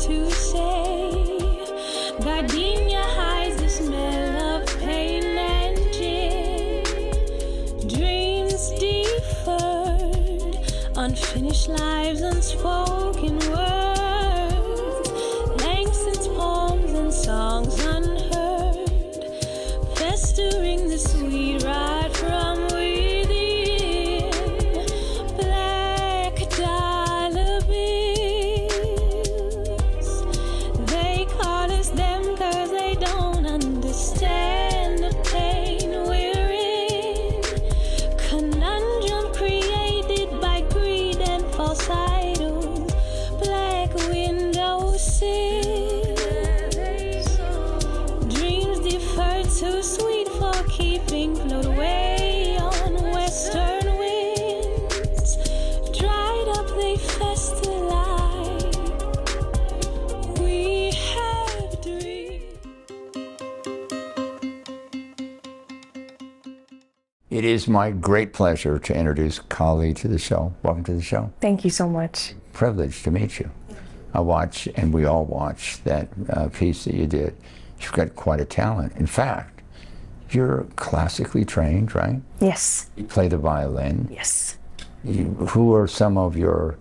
To say, Gardiner hides the smell of pain and gin. Dreams deferred, unfinished lives, unspoken words, Langston's poems and songs unheard, festering the sweet right from within. Black dollar bills, they call us them 'cause they don't understand the pain we're in. Conundrum created by greed and false idols. Black window sills, dreams deferred too sweet for keeping, float away on western winds. Dried up, they fester like we have dreamed. It is my great pleasure to introduce Kali to the show. Welcome to the show. Thank you so much. Privileged to meet you. I watch, and we all watch, that piece that you did. You've got quite a talent. In fact, you're classically trained, right? Yes. You play the violin. Yes. Who are some of your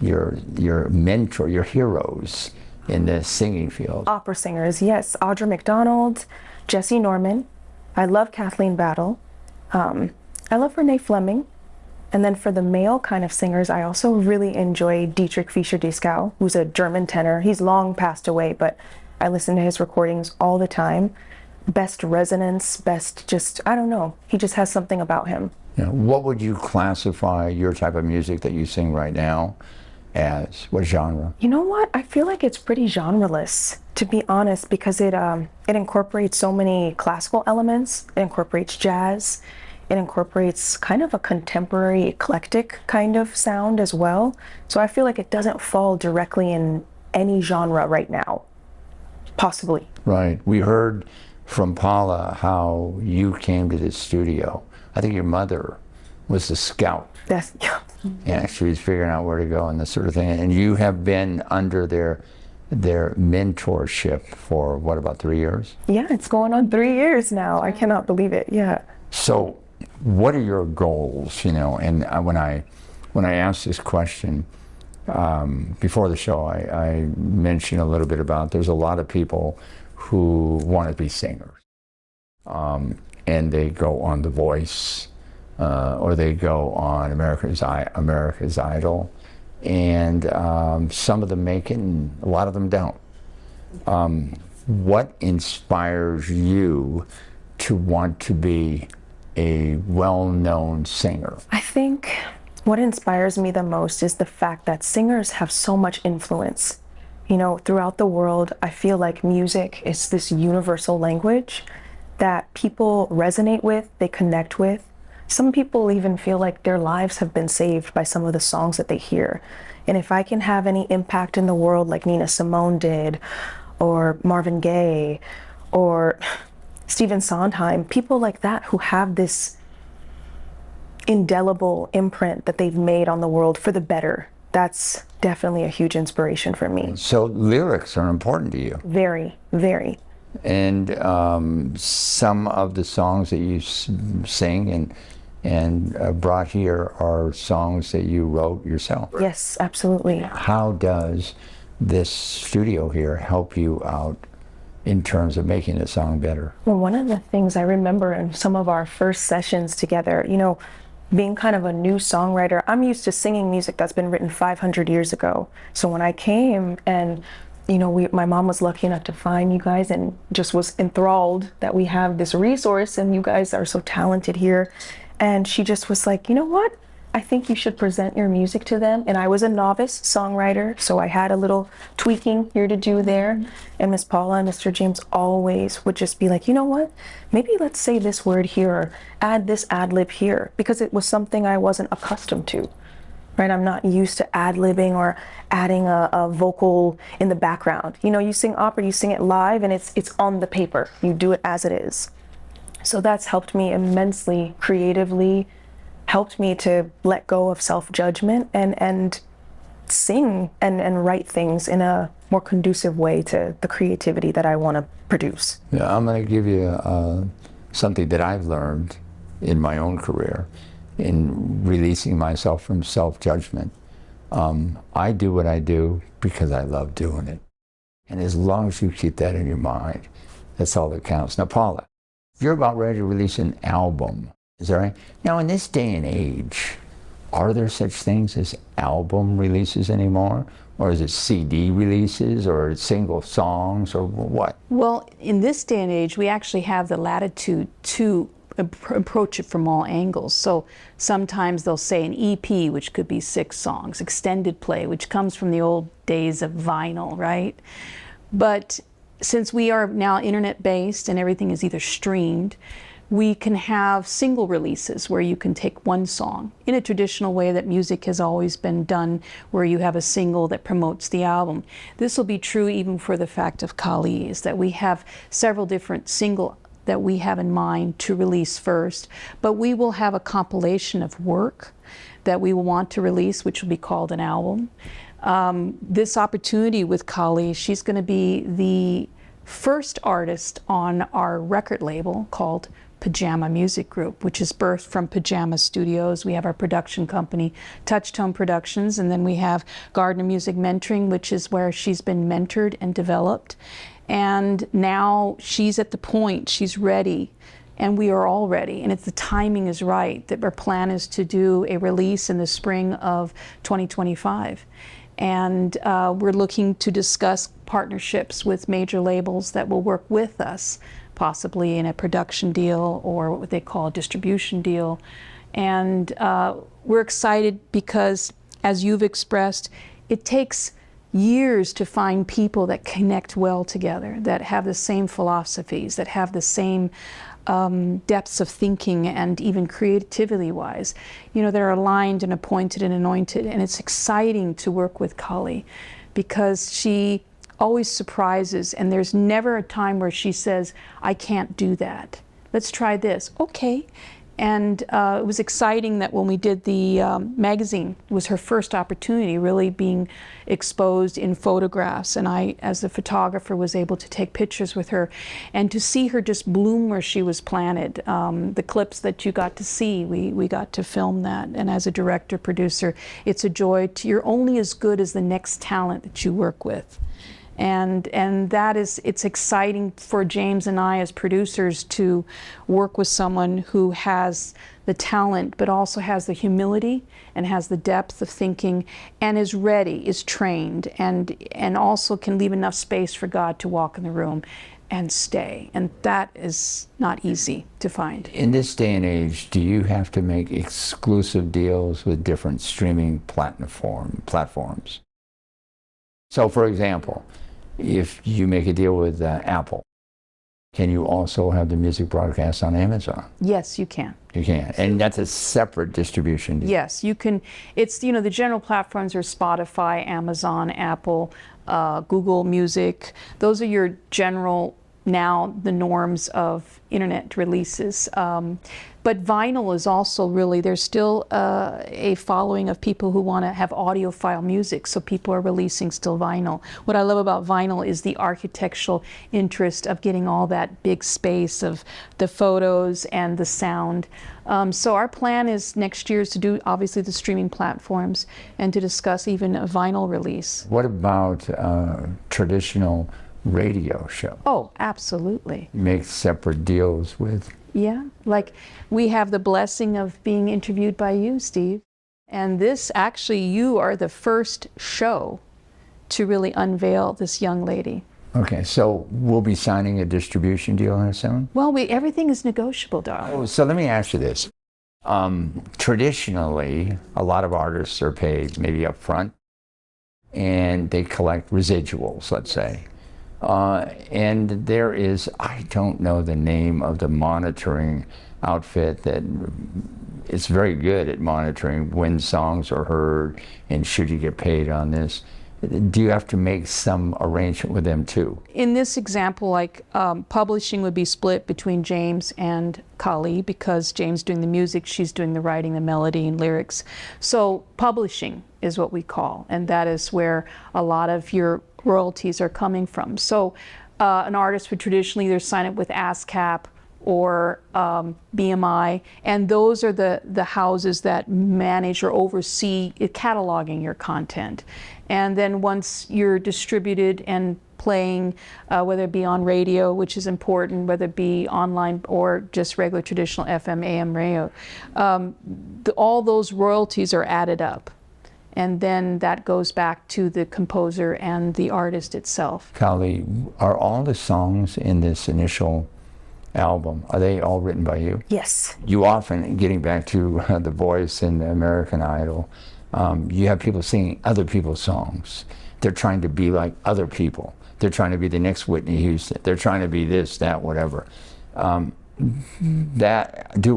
mentor, your heroes in the singing field? Opera singers, yes. Audra McDonald, Jesse Norman, I love Kathleen Battle. I love Renee Fleming. And then for the male kind of singers, I also really enjoy Dietrich Fischer-Dieskau, who's a German tenor. He's long passed away, but I listen to his recordings all the time. Best resonance, best just, I don't know. He just has something about him. Yeah. What would you classify your type of music that you sing right now as? What genre? You know what? I feel like it's pretty genreless, to be honest, because it incorporates so many classical elements. It incorporates jazz. It incorporates kind of a contemporary, eclectic kind of sound as well. So I feel like it doesn't fall directly in any genre right now, possibly. Right. We heard from Paula how you came to this studio. I think your mother was the scout. That's, yeah. Yeah, she was figuring out where to go and this sort of thing. And you have been under their mentorship for what, about 3 years? Yeah, it's going on 3 years now. I cannot believe it. Yeah. So what are your goals, you know? And when I asked this question before the show, I mentioned a little bit about there's a lot of people who want to be singers, and they go on The Voice, or they go on America's Idol, and some of them make it, and a lot of them don't. What inspires you to want to be a well-known singer? I think what inspires me the most is the fact that singers have so much influence. You know, throughout the world, I feel like music is this universal language that people resonate with, they connect with. Some people even feel like their lives have been saved by some of the songs that they hear. And if I can have any impact in the world like Nina Simone did, or Marvin Gaye, or Stephen Sondheim, people like that who have this indelible imprint that they've made on the world for the better, that's definitely a huge inspiration for me. So lyrics are important to you. Very, very. And some of the songs that you sing and brought here are songs that you wrote yourself. Yes, absolutely. How does this studio here help you out in terms of making the song better? Well, one of the things I remember in some of our first sessions together, you know, being kind of a new songwriter, I'm used to singing music that's been written 500 years ago. So when I came and, you know, my mom was lucky enough to find you guys and just was enthralled that we have this resource and you guys are so talented here. And she just was like, you know what? I think you should present your music to them. And I was a novice songwriter, so I had a little tweaking here to do there. And Miss Paula and Mr. James always would just be like, you know what? Maybe let's say this word here or add this ad lib here, because it was something I wasn't accustomed to. Right? I'm not used to ad-libbing or adding a vocal in the background. You know, you sing opera, you sing it live, and it's on the paper. You do it as it is. So that's helped me immensely creatively, helped me to let go of self-judgment and sing and write things in a more conducive way to the creativity that I want to produce. Yeah, I'm going to give you something that I've learned in my own career in releasing myself from self-judgment. I do what I do because I love doing it. And as long as you keep that in your mind, that's all that counts. Now, Paula, you're about ready to release an album. Is that right? Now, in this day and age, are there such things as album releases anymore? Or is it CD releases or single songs or what? Well, in this day and age, we actually have the latitude to approach it from all angles. So sometimes they'll say an EP, which could be 6 songs, extended play, which comes from the old days of vinyl, right? But since we are now internet-based and everything is either streamed, we can have single releases where you can take one song in a traditional way that music has always been done, where you have a single that promotes the album. This will be true even for the fact of Kali, is that we have several different single that we have in mind to release first, but we will have a compilation of work that we will want to release, which will be called an album. This opportunity with Kali, she's going to be the first artist on our record label called Pajama Music Group, which is birthed from Pajama Studios. We have our production company, Touchtone Productions, and then we have Gardiner Music Mentoring, which is where she's been mentored and developed. And now she's at the point, she's ready, and we are all ready, and the timing is right. That our plan is to do a release in the spring of 2025. And we're looking to discuss partnerships with major labels that will work with us, possibly in a production deal or what they call a distribution deal. And we're excited because, as you've expressed, it takes years to find people that connect well together, that have the same philosophies, that have the same depths of thinking, and even creativity-wise, that are aligned and appointed and anointed. And it's exciting to work with Kali because she always surprises, and there's never a time where she says, I can't do that. Let's try this. Okay. And it was exciting that when we did the magazine, it was her first opportunity really being exposed in photographs. And I, as a photographer, was able to take pictures with her and to see her just bloom where she was planted. The clips that you got to see, we got to film that. And as a director, producer, it's a joy. You're only as good as the next talent that you work with. And that is, it's exciting for James and I as producers to work with someone who has the talent, but also has the humility and has the depth of thinking and is ready, is trained, and also can leave enough space for God to walk in the room and stay. And that is not easy to find. In this day and age, do you have to make exclusive deals with different streaming platforms? So, for example, if you make a deal with Apple, can you also have the music broadcast on Amazon? Yes, you can. You can, and that's a separate distribution deal. Yes, you can. It's, the general platforms are Spotify, Amazon, Apple, Google Music. Those are your general, now the norms of internet releases. But vinyl is also really, there's still a following of people who want to have audiophile music, so people are releasing still vinyl. What I love about vinyl is the architectural interest of getting all that big space of the photos and the sound. So our plan is next year is to do obviously the streaming platforms and to discuss even a vinyl release. What about traditional radio show? Oh, absolutely. You make separate deals with? Yeah, like we have the blessing of being interviewed by you, Steve. And this, actually, you are the first show to really unveil this young lady. Okay, so we'll be signing a distribution deal here soon? Well, everything is negotiable, darling. Oh, so let me ask you this. Traditionally, a lot of artists are paid maybe up front, and they collect residuals, let's say. And there is, I don't know the name of the monitoring outfit that is very good at monitoring when songs are heard and should you get paid on this. Do you have to make some arrangement with them too? In this example, like publishing would be split between James and Kali because James doing the music, she's doing the writing, the melody and lyrics. So publishing is what we call, and that is where a lot of your royalties are coming from. So an artist would traditionally either sign up with ASCAP or BMI, and those are the houses that manage or oversee cataloging your content. And then once you're distributed and playing, whether it be on radio, which is important, whether it be online or just regular traditional FM, AM radio, all those royalties are added up. And then that goes back to the composer and the artist itself. Kali, are all the songs in this initial album, are they all written by you? Yes. You often, getting back to The Voice and American Idol, you have people singing other people's songs. They're trying to be like other people. They're trying to be the next Whitney Houston. They're trying to be this, that, whatever. Do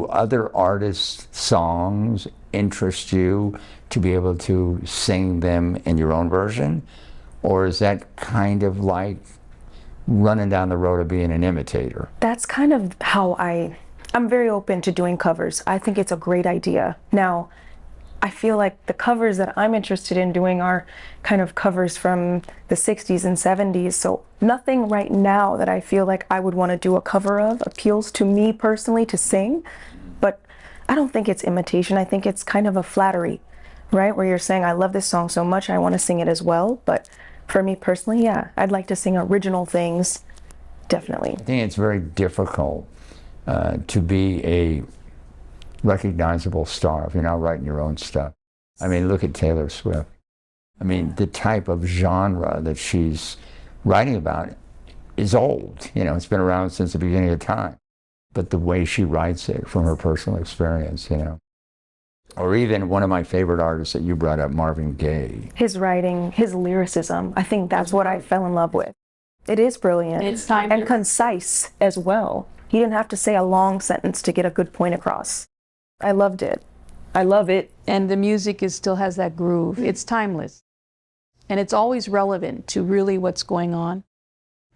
other artists' songs interest you to be able to sing them in your own version? Or is that kind of like running down the road of being an imitator? That's kind of how I'm very open to doing covers. I think it's a great idea. Now, I feel like the covers that I'm interested in doing are kind of covers from the 60s and 70s. So nothing right now that I feel like I would want to do a cover of appeals to me personally to sing. But I don't think it's imitation. I think it's kind of a flattery, right? Where you're saying, I love this song so much, I want to sing it as well. But for me personally, yeah, I'd like to sing original things, definitely. I think it's very difficult to be a recognizable star if you're not writing your own stuff. I mean, look at Taylor Swift. I mean, the type of genre that she's writing about is old. You know, it's been around since the beginning of time. But the way she writes it from her personal experience, you know. Or even one of my favorite artists that you brought up, Marvin Gaye. His writing, his lyricism, I think that's what I fell in love with. It is brilliant. It's time and to- concise as well. He didn't have to say a long sentence to get a good point across. I loved it. I love it. And the music still has that groove. It's timeless. And it's always relevant to really what's going on.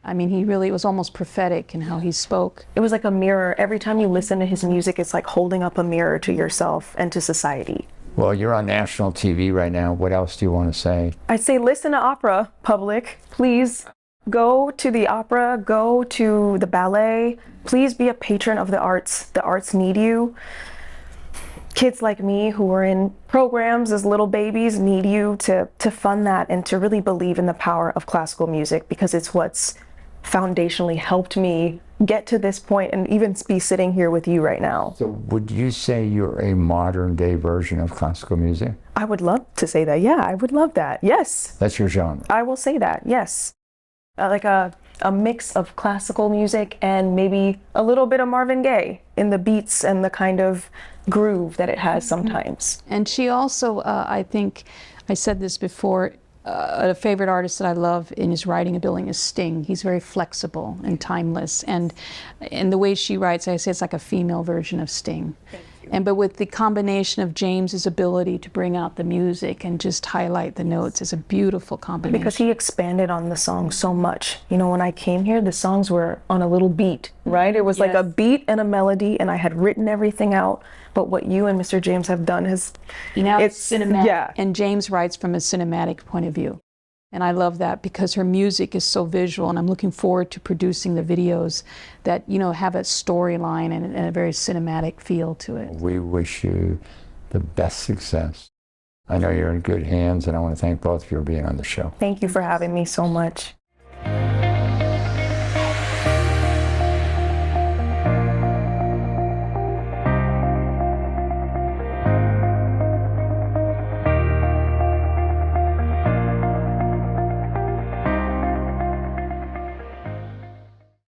I mean, he really was almost prophetic in how he spoke. It was like a mirror. Every time you listen to his music, it's like holding up a mirror to yourself and to society. Well, you're on national TV right now. What else do you want to say? I'd say listen to opera, public. Please go to the opera, go to the ballet. Please be a patron of the arts. The arts need you. Kids like me who are in programs as little babies need you to fund that and to really believe in the power of classical music, because it's what's foundationally helped me get to this point and even be sitting here with you right now. So would you say you're a modern day version of classical music? I would love to say that. Yeah, I would love that. Yes. That's your genre. I will say that. Yes. Like a mix of classical music and maybe a little bit of Marvin Gaye in the beats and the kind of groove that it has sometimes. And she also, I think, I said this before, a favorite artist that I love in his writing ability is Sting. He's very flexible and timeless. And the way she writes, I say it's like a female version of Sting. But with the combination of James's ability to bring out the music and just highlight the notes, is a beautiful combination. Because he expanded on the song so much. You know, when I came here, the songs were on a little beat, right? It was like a beat and a melody, and I had written everything out. But what you and Mr. James have done is, it's cinematic. Yeah. And James writes from a cinematic point of view. And I love that because her music is so visual, and I'm looking forward to producing the videos that, you know, have a storyline and a very cinematic feel to it. We wish you the best success. I know you're in good hands, and I want to thank both of you for being on the show. Thank you for having me so much.